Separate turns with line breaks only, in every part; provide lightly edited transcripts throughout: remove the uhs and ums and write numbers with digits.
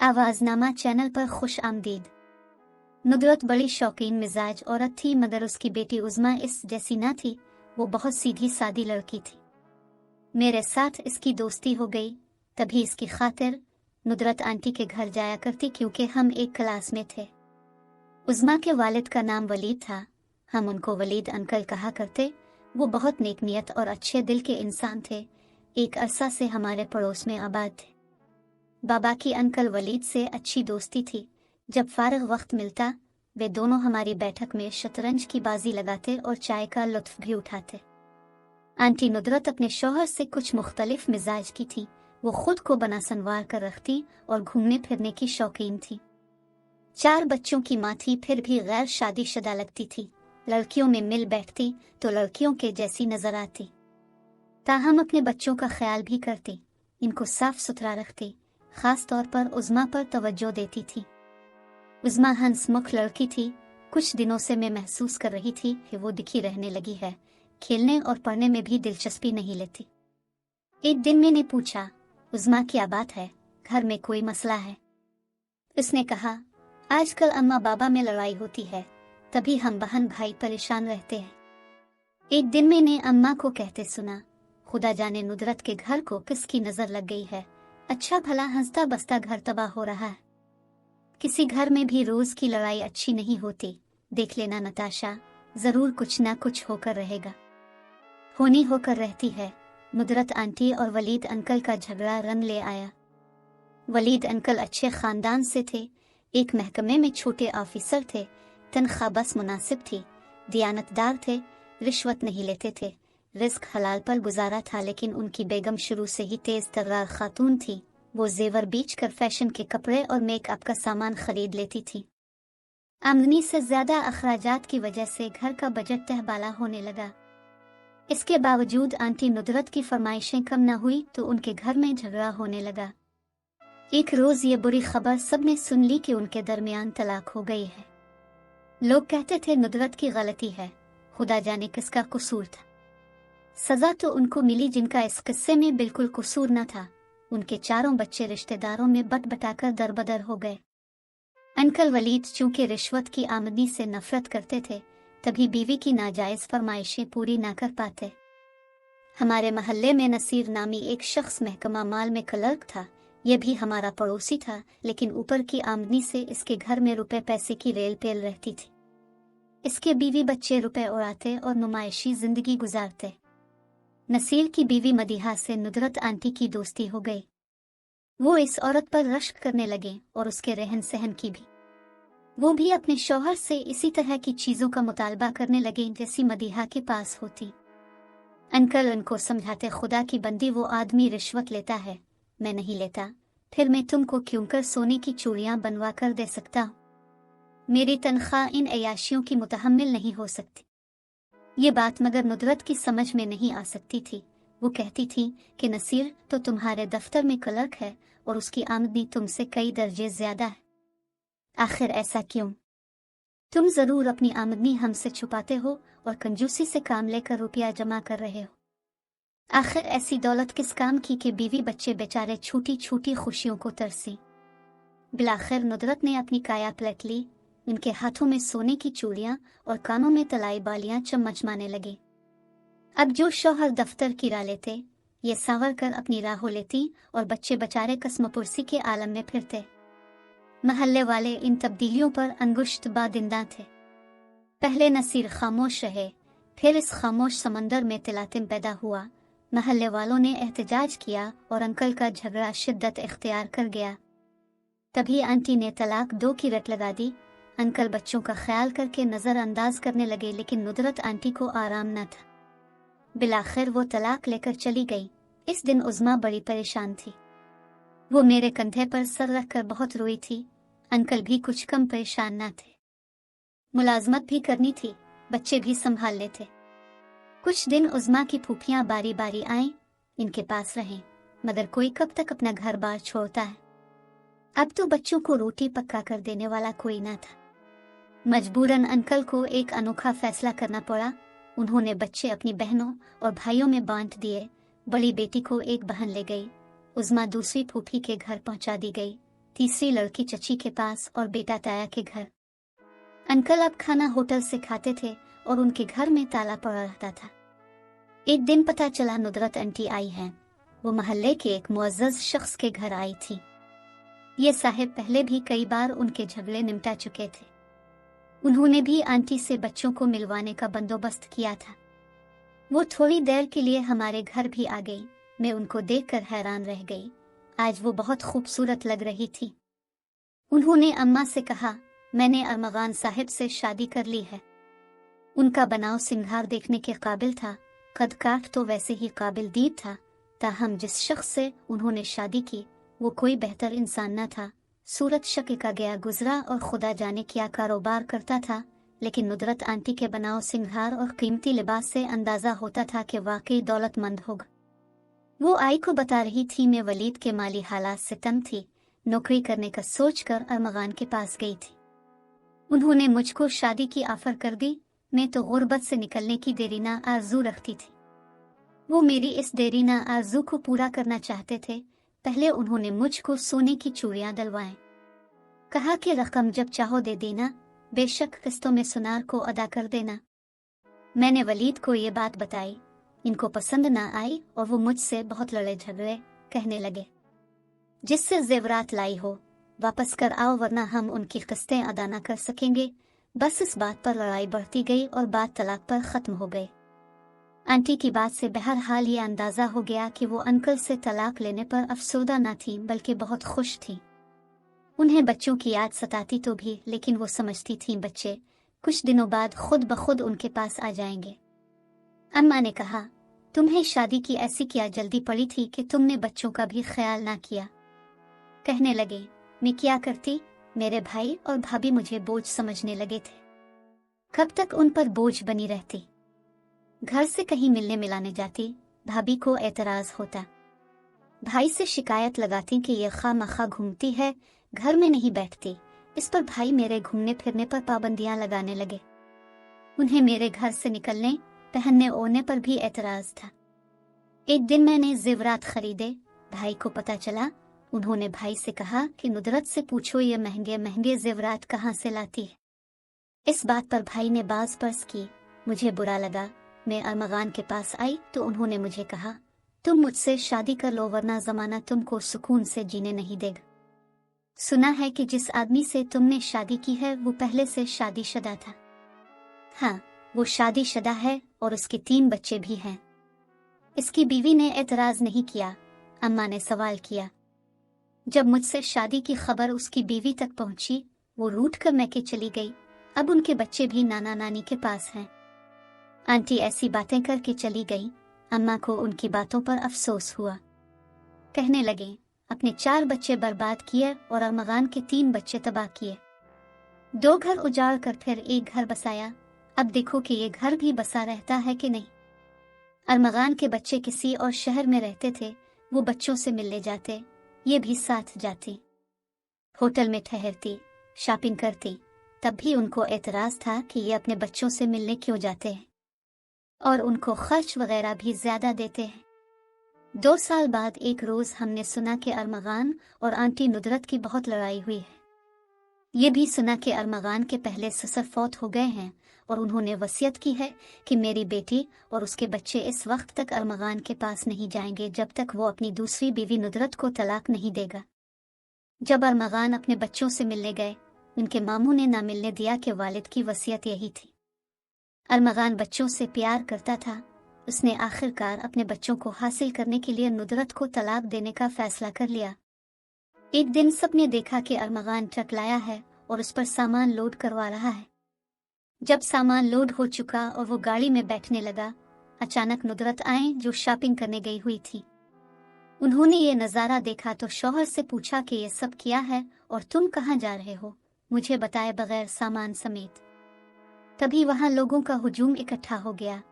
आवाज़नामा channel पर खुश आमदीद। नुदरत बड़ी शौकीन मिजाज औरत थी, मगर उसकी बेटी उज़मा इस जैसी ना थी। वो बहुत सीधी सादी लड़की थी। मेरे साथ इसकी दोस्ती हो गई, तभी इसकी खातिर नुदरत आंटी के घर जाया करती, क्योंकि हम एक क्लास में थे। उज़मा के वालिद का नाम वलीद था, हम उनको वलीद अंकल कहा करते। वो बहुत नेक नियत और अच्छे दिल के इंसान थे। एक अरसा से हमारे पड़ोस में आबाद थे। बाबा की अंकल वलीद से अच्छी दोस्ती थी। जब फारग वक्त मिलता, वे दोनों हमारी बैठक में शतरंज की बाजी लगाते और चाय का लुत्फ भी उठाते। आंटी नुदरत अपने शौहर से कुछ मुख्तलिफ मिजाज की थी। वो खुद को बना संवार कर रखती और घूमने फिरने की शौकीन थी। 4 बच्चों की माँ थी, फिर भी गैर शादीशुदा लगती थी। लड़कियों में मिल बैठती तो लड़कियों के जैसी नजर आती। ताहम अपने बच्चों का ख्याल भी करती, इनको साफ सुथरा रखती। खास तौर पर उज़मा पर तवज्जो देती थी। उज़मा हंसमुख लड़की थी। कुछ दिनों से मैं महसूस कर रही थी कि वो दिखी रहने लगी है। खेलने और पढ़ने में भी दिलचस्पी नहीं लेती। एक दिन मैंने पूछा, उज़मा क्या बात है, घर में कोई मसला है? उसने कहा, आजकल अम्मा बाबा में लड़ाई होती है, तभी हम बहन भाई परेशान रहते हैं। एक दिन मैंने अम्मा को कहते सुना, खुदा जाने नुदरत के घर को किसकी नजर लग गई है। अच्छा भला हंसता बसता घर तबाह हो रहा है। किसी घर में भी रोज की लड़ाई अच्छी नहीं होती। देख लेना नताशा, जरूर कुछ ना कुछ होकर रहेगा। होनी होकर रहती है। नुदरत आंटी और वलीद अंकल का झगड़ा रंग ले आया। वलीद अंकल अच्छे खानदान से थे, एक महकमे में छोटे ऑफिसर थे। तनख्वाह बस मुनासिब थी, दियानतदार थे, रिश्वत नहीं लेते थे। रिस्क हलाल पर गुजारा था, लेकिन उनकी बेगम शुरू से ही तेज तर्रार खातून थी। वो जेवर बेच कर फैशन के कपड़े और मेकअप का सामान खरीद लेती थी। आमदनी से ज्यादा अखराजात की वजह से घर का बजट तहबाला होने लगा। इसके बावजूद आंटी नुदरत की फरमाइशें कम न हुई तो उनके घर में झगड़ा होने लगा। एक रोज ये बुरी खबर सबने सुन ली कि उनके दरमियान तलाक हो गई है। लोग कहते थे नुदरत की गलती है, खुदा जाने किसका कसूर था। सजा तो उनको मिली जिनका इस किस्से में बिल्कुल कसूर न था। उनके 4 बच्चे रिश्तेदारों में बट बटाकर दरबदर हो गए। अंकल वलीद चूंकि रिश्वत की आमदनी से नफरत करते थे, तभी बीवी की नाजायज फरमाइशें पूरी ना कर पाते। हमारे मोहल्ले में नसीर नामी एक शख्स महकमा माल में क्लर्क था। यह भी हमारा पड़ोसी था, लेकिन ऊपर की आमदनी से इसके घर में रुपए पैसे की रेल पेल रहती थी। इसके बीवी बच्चे रुपए उड़ाते और नुमाइशी जिंदगी गुजारते। नसीर की बीवी मदीहा से नुदरत आंटी की दोस्ती हो गई। वो इस औरत पर रश्क करने लगे और उसके रहन सहन की भी। वो भी अपने शौहर से इसी तरह की चीजों का मुतालबा करने लगे जैसी मदीहा के पास होती। अंकल उनको समझाते, खुदा की बंदी, वो आदमी रिश्वत लेता है, मैं नहीं लेता। फिर मैं तुमको क्यों कर सोने की चूड़ियां बनवा कर दे सकता हूँ? मेरी तनख्वाह इन अयाशियों की मुतहम्मिल नहीं हो सकती। ये बात मगर नुदरत की समझ में नहीं आ सकती थी। वो कहती थी कि नसीर तो तुम्हारे दफ्तर में क्लर्क है और उसकी आमदनी तुमसे कई दर्जे ज्यादा है। आखिर ऐसा क्यों? तुम जरूर अपनी आमदनी हमसे छुपाते हो और कंजूसी से काम लेकर रुपया जमा कर रहे हो। आखिर ऐसी दौलत किस काम की कि बीवी बच्चे बेचारे छोटी छोटी खुशियों को तरसी। बिलाखिर नुदरत ने अपनी काया पलट ली। उनके हाथों में सोने की चूड़ियां और कानों में तलाई बालियां चमचमाने लगी। अब जो शौहर दफ्तर किरा लेते, ये सांवर कर अपनी राहों लेती और बच्चे बेचारे कसम पुरसी के आलम में फिरते। महल्ले वाले इन तब्दीलियों पर अंगुश्त बादिंदा थे। पहले नसीर खामोश रहे, फिर इस खामोश समंदर में तिलातिम पैदा हुआ। महल्ले वालों ने एहतजाज किया और अंकल का झगड़ा शिद्दत इख्तियार कर गया। तभी आंटी ने तलाक 2 की रट लगा दी। अंकल बच्चों का ख्याल करके नजरअंदाज करने लगे, लेकिन नुदरत आंटी को आराम न था। बिलाखिर वो तलाक लेकर चली गई। इस दिन उज़मा बड़ी परेशान थी। वो मेरे कंधे पर सर रखकर बहुत रोई थी। अंकल भी कुछ कम परेशान न थे। मुलाजमत भी करनी थी, बच्चे भी संभालने थे। कुछ दिन उज़मा की फूफियां बारी बारी आईं, इनके पास रहें, मगर कोई कब तक अपना घर बार छोड़ता है। अब तो बच्चों को रोटी पक्का कर देने वाला कोई न था। मजबूरन अंकल को एक अनोखा फैसला करना पड़ा। उन्होंने बच्चे अपनी बहनों और भाइयों में बांट दिए। बड़ी बेटी को एक बहन ले गई। उज़मा दूसरी फूफी के घर पहुंचा दी गई। तीसरी लड़की चची के पास और बेटा ताया के घर। अंकल अब खाना होटल से खाते थे और उनके घर में ताला पड़ा रहता था। एक दिन पता चला नुदरत आंटी आई हैं। वो मोहल्ले के एक मुअज़्ज़ज़ शख्स के घर आई थी। ये साहिब पहले भी कई बार उनके झगड़े निपटा चुके थे। उन्होंने भी आंटी से बच्चों को मिलवाने का बंदोबस्त किया था। वो थोड़ी देर के लिए हमारे घर भी आ गई। मैं उनको देखकर हैरान रह गई। आज वो बहुत खूबसूरत लग रही थी। उन्होंने अम्मा से कहा, मैंने अरमगान साहिब से शादी कर ली है। उनका बनाव सिंगार देखने के काबिल था, कद काठ तो वैसे ही काबिल दीद था। ताहम जिस शख्स से उन्होंने शादी की वो कोई बेहतर इंसान न था। सूरत शक्ल का गया गुजरा और खुदा जाने क्या कारोबार करता था, लेकिन नुदरत आंटी के बनाव सिंगार और कीमती लिबास से अंदाजा होता था कि वाकई दौलतमंद होगा। वो आई को बता रही थी, मैं वलीद के माली हालात से तंग थी। नौकरी करने का सोचकर अरमगान के पास गई थी। उन्होंने मुझको शादी की ऑफर कर दी। मैं तो गुर्बत से निकलने की देरीना आरजू रखती थी। वो मेरी इस देरीना आरजू को पूरा करना चाहते थे। पहले उन्होंने मुझको सोने की चूड़ियां डलवाएं। कहा कि रकम जब चाहो दे देना, बेशक किस्तों में सुनार को अदा कर देना। मैंने वलीद को ये बात बताई। इनको पसंद ना आई और वो मुझसे बहुत लड़े झगड़े, कहने लगे, जिससे जेवरात लाई हो वापस कर आओ, वरना हम उनकी किस्तें अदा न कर सकेंगे। बस इस बात पर लड़ाई बढ़ती गई और बात तलाक पर ख़त्म हो गई। आंटी की बात से बहरहाल ये अंदाज़ा हो गया कि वो अंकल से तलाक लेने पर अफसोदा न थी, बल्कि बहुत खुश थी। उन्हें बच्चों की याद सताती तो भी, लेकिन वो समझती थीं बच्चे कुछ दिनों बाद खुद ब खुद उनके पास आ जाएंगे। अम्मा ने कहा, तुम्हें शादी की ऐसी क्या जल्दी पड़ी थी कि तुमने बच्चों का भी ख्याल ना किया। कहने लगे, मैं क्या करती, मेरे भाई और भाभी मुझे बोझ समझने लगे थे। कब तक उन पर बोझ बनी रहती। घर से कहीं मिलने मिलाने जाती, भाभी को एतराज होता। भाई से शिकायत लगाती कि ये खामखा घूमती है, घर में नहीं बैठती। इस पर भाई मेरे घूमने फिरने पर पाबंदियां लगाने लगे। उन्हें मेरे घर से निकलने पहनने ओढ़ने पर भी एतराज था। एक दिन मैंने जेवरात खरीदे। भाई को पता चला। उन्होंने भाई से कहा कि नुदरत से पूछो ये महंगे महंगे जेवरात कहाँ से लाती है। इस बात पर भाई ने बाज पर्स की। मुझे बुरा लगा। मैं अरमगान के पास आई तो उन्होंने मुझे कहा, तुम मुझसे शादी कर लो, वरना जमाना तुमको सुकून से जीने नहीं देगा। सुना है कि जिस आदमी से तुमने शादी की है वो पहले से शादीशुदा था। हाँ, वो शादीशुदा है और उसके 3 बच्चे भी हैं। इसकी बीवी ने एतराज नहीं किया। अम्मा ने सवाल किया। जब मुझसे शादी की खबर उसकी बीवी तक पहुंची, वो रूठ कर मैके चली गई। अब उनके बच्चे भी नाना नानी के पास हैं। आंटी ऐसी बातें करके चली गई। अम्मा को उनकी बातों पर अफसोस हुआ। कहने लगे, अपने 4 बच्चे बर्बाद किए और अरमगान के 3 बच्चे तबाह किए। 2 घर उजाड़ कर फिर एक घर बसाया। अब देखो कि ये घर भी बसा रहता है कि नहीं। अरमगान के बच्चे किसी और शहर में रहते थे। वो बच्चों से मिलने जाते, ये भी साथ जाती। होटल में ठहरती, शॉपिंग करती। तब भी उनको एतराज था कि ये अपने बच्चों से मिलने क्यों जाते हैं और उनको खर्च वगैरह भी ज्यादा देते हैं। 2 साल बाद एक रोज हमने सुना कि अरमगान और आंटी नुदरत की बहुत लड़ाई हुई है। ये भी सुना कि अरमगान के पहले ससुर फौत हो गए हैं और उन्होंने वसीयत की है कि मेरी बेटी और उसके बच्चे इस वक्त तक अरमगान के पास नहीं जाएंगे जब तक वो अपनी दूसरी बीवी नुदरत को तलाक नहीं देगा। जब अरमगान अपने बच्चों से मिलने गए, उनके मामू ने ना मिलने दिया कि वालिद की वसीयत यही थी। अरमगान बच्चों से प्यार करता था। उसने आखिरकार अपने बच्चों को हासिल करने के लिए नुदरत को तलाक देने का फैसला कर लिया। एक दिन सबने देखा कि अरमगान ट्रक लाया है और उस पर सामान लोड करवा रहा है। जब सामान लोड हो चुका और वो गाड़ी में बैठने लगा, अचानक नुदरत आए जो शॉपिंग करने गई हुई थी। उन्होंने ये नज़ारा देखा तो शौहर से पूछा कि ये सब क्या है और तुम कहाँ जा रहे हो, मुझे बताए बगैर सामान समेत। तभी वहां लोगों का हुजूम इकट्ठा हो गया।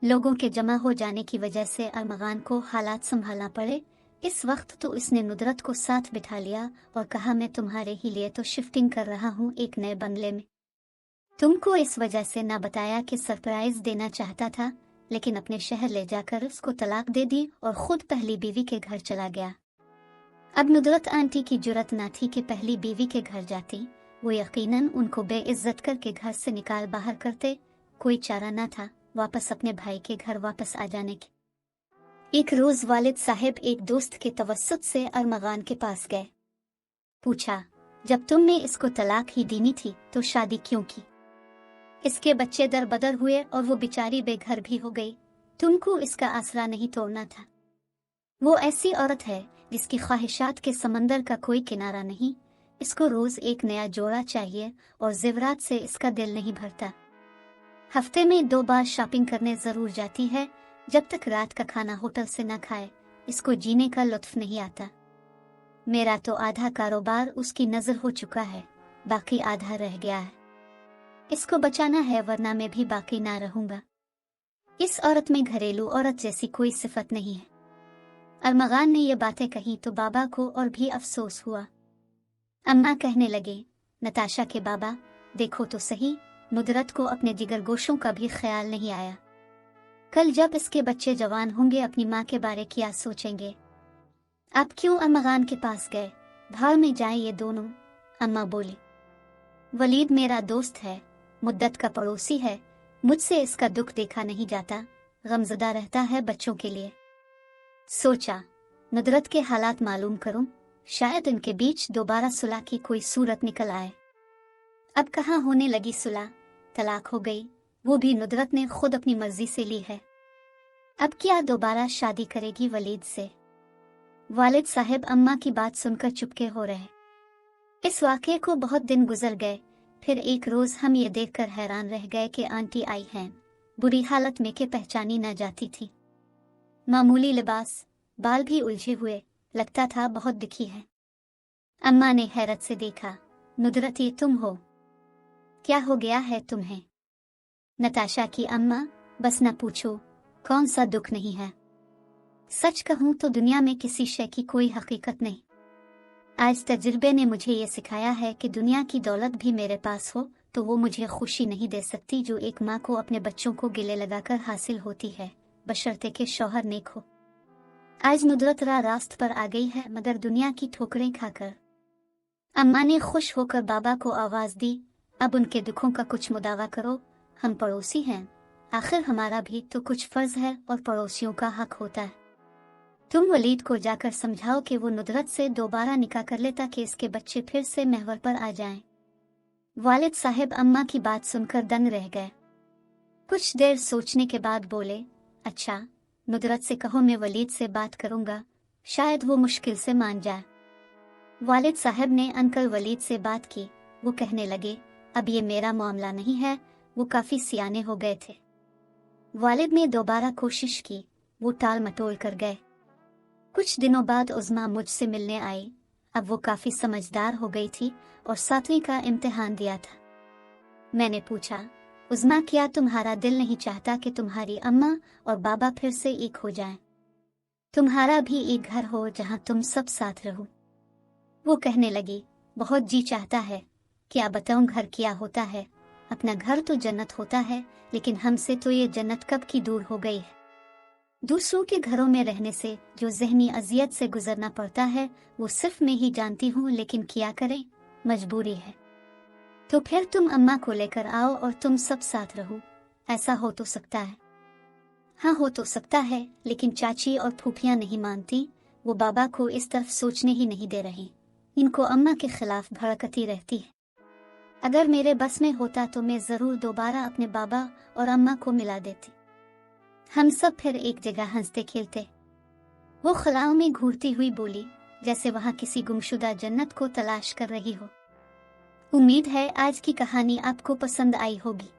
लोगों के जमा हो जाने की वजह से अरमगान को हालात संभालना पड़े। इस वक्त तो इसने नुदरत को साथ बिठा लिया और कहा, मैं तुम्हारे ही लिए तो शिफ्टिंग कर रहा हूँ एक नए बंगले में। तुमको इस वजह से ना बताया कि सरप्राइज देना चाहता था, लेकिन अपने शहर ले जाकर उसको तलाक दे दी और खुद पहली बीवी के घर चला गया। अब नुदरत आंटी की जुर्रत न थी कि पहली बीवी के घर जाती, वो यकीनन उनको बेइज्जत करके घर से निकाल बाहर करते। कोई चारा न था वापस अपने भाई के घर वापस आ जाने की। एक रोज वालिद साहब एक दोस्त के तवस्सुत से अरमगान के पास गए। पूछा, जब तुमने इसको तलाक ही देनी थी तो शादी क्यों की? इसके बच्चे दर बदर हुए और वो बेचारी बेघर भी हो गई। तुमको इसका आसरा नहीं तोड़ना था। वो ऐसी औरत है जिसकी ख्वाहिशात के समंदर का कोई किनारा नहीं। इसको रोज एक नया जोड़ा चाहिए और जेवरात से इसका दिल नहीं भरता। हफ्ते में 2 बार शॉपिंग करने जरूर जाती है। जब तक रात का खाना होटल से न खाए इसको जीने का लुत्फ नहीं आता। मेरा तो आधा कारोबार उसकी नजर हो चुका है, बाकी आधा रह गया है। इसको बचाना है वरना मैं भी बाकी ना रहूंगा। इस औरत में घरेलू औरत जैसी कोई सिफत नहीं है। अरमगान ने ये बातें कही तो बाबा को और भी अफसोस हुआ। अम्मा कहने लगे, नताशा के बाबा देखो तो सही, नुदरत को अपने जिगर गोशों का भी ख्याल नहीं आया। कल जब इसके बच्चे जवान होंगे अपनी माँ के बारे क्या सोचेंगे? आप क्यों अरमगान के पास गए? भाड़ में जाए ये दोनों। अम्मा बोली, वलीद मेरा दोस्त है, मुद्दत का पड़ोसी है, मुझसे इसका दुख देखा नहीं जाता, गमज़दा रहता है बच्चों के लिए। सोचा नुदरत के हालात मालूम करूं, शायद इनके बीच दोबारा सुलह की कोई सूरत निकल आए। अब कहाँ होने लगी सुलह, तलाक हो गई, वो भी नुदरत ने खुद अपनी मर्जी से ली है। अब क्या दोबारा शादी करेगी वलीद से? वालिद साहब अम्मा की बात सुनकर चुपके हो रहे। इस वाक़े को बहुत दिन गुजर गए। फिर एक रोज हम ये देखकर हैरान रह गए कि आंटी आई हैं, बुरी हालत में के पहचानी न जाती थी। मामूली लिबास, बाल भी उलझे हुए, लगता था बहुत दुखी है। अम्मा ने हैरत से देखा, नुदरत ये तुम हो? क्या हो गया है तुम्हें? नताशा की अम्मा, बस न पूछो, कौन सा दुख नहीं है। सच कहूं तो दुनिया में किसी शय की कोई हकीकत नहीं। आज तजुर्बे ने मुझे ये सिखाया है कि दुनिया की दौलत भी मेरे पास हो तो वो मुझे खुशी नहीं दे सकती जो एक माँ को अपने बच्चों को गिले लगाकर हासिल होती है, बशर्ते के शौहर नेक हो। आज नुदरत रास्त पर आ गई है मगर दुनिया की ठोकरें खाकर। अम्मा ने खुश होकर बाबा को आवाज दी, अब उनके दुखों का कुछ मुदावा करो, हम पड़ोसी हैं, आखिर हमारा भी तो कुछ फर्ज है और पड़ोसियों का हक होता है। तुम वलीद को जाकर समझाओ कि वो नुदरत से दोबारा निकाह कर ले ताकि इसके बच्चे फिर से महवर पर आ जाएं। वालिद साहब अम्मा की बात सुनकर दंग रह गए। कुछ देर सोचने के बाद बोले, अच्छा नुदरत से कहो मैं वलीद से बात करूंगा, शायद वो मुश्किल से मान जाए। वालिद साहब ने अंकल वलीद से बात की। वो कहने लगे, अब ये मेरा मामला नहीं है, वो काफी सियाने हो गए थे। वालिद ने दोबारा कोशिश की, वो टाल मटोल कर गए। कुछ दिनों बाद उज़्मा मुझसे मिलने आई। अब वो काफी समझदार हो गई थी और 7वीं का इम्तिहान दिया था। मैंने पूछा, उज़्मा क्या तुम्हारा दिल नहीं चाहता कि तुम्हारी अम्मा और बाबा फिर से एक हो जाएं? तुम्हारा भी एक घर हो जहां तुम सब साथ रहो। वो कहने लगी, बहुत जी चाहता है, क्या बताऊं घर क्या होता है। अपना घर तो जन्नत होता है, लेकिन हमसे तो ये जन्नत कब की दूर हो गई है। दूसरों के घरों में रहने से जो ज़हनी अजियत से गुजरना पड़ता है वो सिर्फ मैं ही जानती हूँ, लेकिन क्या करें, मजबूरी है। तो फिर तुम अम्मा को लेकर आओ और तुम सब साथ रहो, ऐसा हो तो सकता है। हाँ हो तो सकता है, लेकिन चाची और फूफियाँ नहीं मानती, वो बाबा को इस तरफ सोचने ही नहीं दे रही, इनको अम्मा के खिलाफ भड़कती रहती है। अगर मेरे बस में होता तो मैं ज़रूर दोबारा अपने बाबा और अम्मा को मिला देती। हम सब फिर एक जगह हंसते खेलते। वो खलाओं में घूरती हुई बोली, जैसे वहां किसी गुमशुदा जन्नत को तलाश कर रही हो। उम्मीद है आज की कहानी आपको पसंद आई होगी।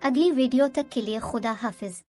अगली वीडियो तक के लिए खुदा हाफिज।